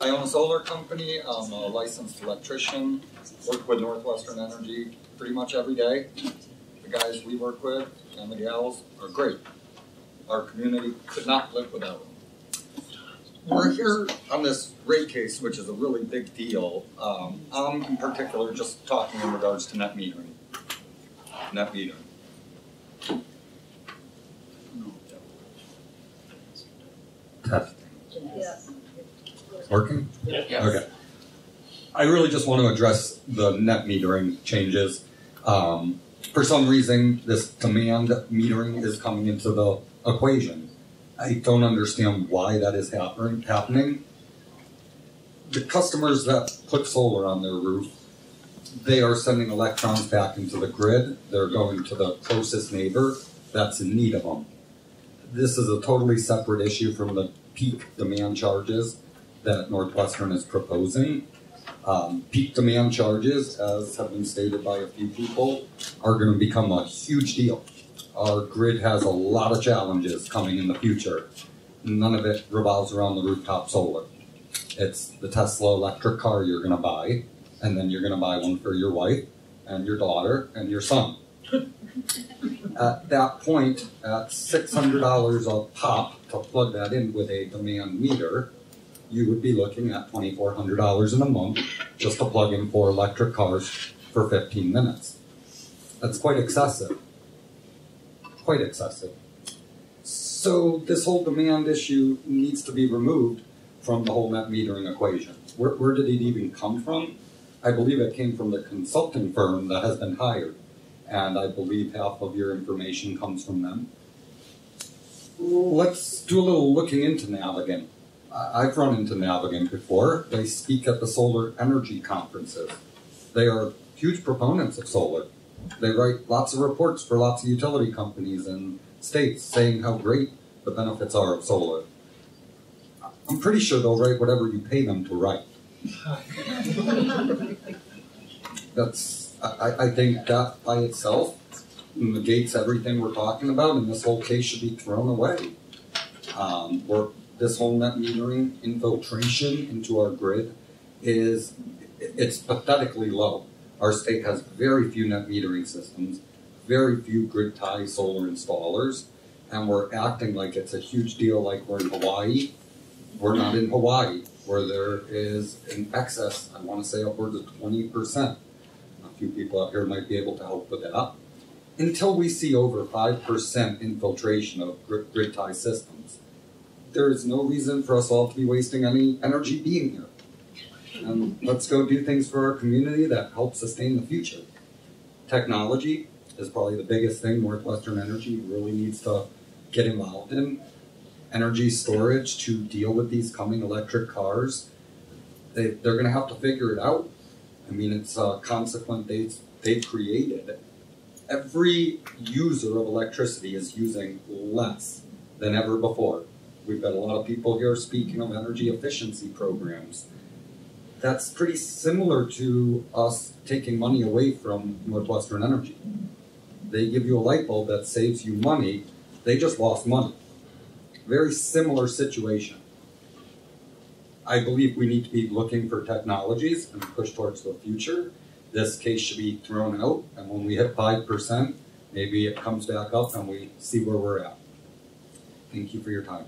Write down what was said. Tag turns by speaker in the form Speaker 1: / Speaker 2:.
Speaker 1: I own a solar company. I'm a licensed electrician. Work with NorthWestern Energy pretty much every day. The guys we work with and the gals are great. Our community could not live without them. We're here on this rate case, which is a really big deal. I'm in particular just talking in regards to net metering. Net metering. Testing.
Speaker 2: Yes.
Speaker 1: Working?
Speaker 3: Yes.
Speaker 1: Okay. I really just want to address the net metering changes. For some reason, this demand metering is coming into the equation. I don't understand why that is happening. The customers that put solar on their roof, they are sending electrons back into the grid. They're going to the closest neighbor that's in need of them. This is a totally separate issue from the peak demand charges that NorthWestern is proposing. Peak demand charges, as have been stated by a few people, are going to become a huge deal. Our grid has a lot of challenges coming in the future. None of it revolves around the rooftop solar. It's the Tesla electric car you're going to buy, and then you're going to buy one for your wife and your daughter and your son. At that point, at $600 a pop to plug that in with a demand meter, you would be looking at $2,400 in a month just to plug in 4 electric cars for 15 minutes. That's quite excessive. Quite excessive. So this whole demand issue needs to be removed from the whole net metering equation. Where did it even come from? I believe it came from the consulting firm that has been hired, and I believe half of your information comes from them. Let's do a little looking into Navigant. I've run into Navigant before. They speak at the solar energy conferences. They are huge proponents of solar. They write lots of reports for lots of utility companies and states saying how great the benefits are of solar. I'm pretty sure they'll write whatever you pay them to write. I think that by itself negates everything we're talking about, and this whole case should be thrown away. This whole net metering infiltration into our grid it's pathetically low. Our state has very few net metering systems, very few grid tie solar installers, and we're acting like it's a huge deal like we're in Hawaii. We're not in Hawaii, where there is an excess, I want to say upwards of 20%. A few people out here might be able to help with that. Until we see over 5% infiltration of grid tie systems, there is no reason for us all to be wasting any energy being here. And let's go do things for our community that help sustain the future. Technology is probably the biggest thing NorthWestern Energy really needs to get involved in. Energy storage to deal with these coming electric cars. They're going to have to figure it out. I mean, it's a consequence they've created. Every user of electricity is using less than ever before. We've got a lot of people here speaking of energy efficiency programs. That's pretty similar to us taking money away from NorthWestern Energy. They give you a light bulb that saves you money. They just lost money. Very similar situation. I believe we need to be looking for technologies and push towards the future. This case should be thrown out, and when we hit 5%, maybe it comes back up and we see where we're at. Thank you for your time.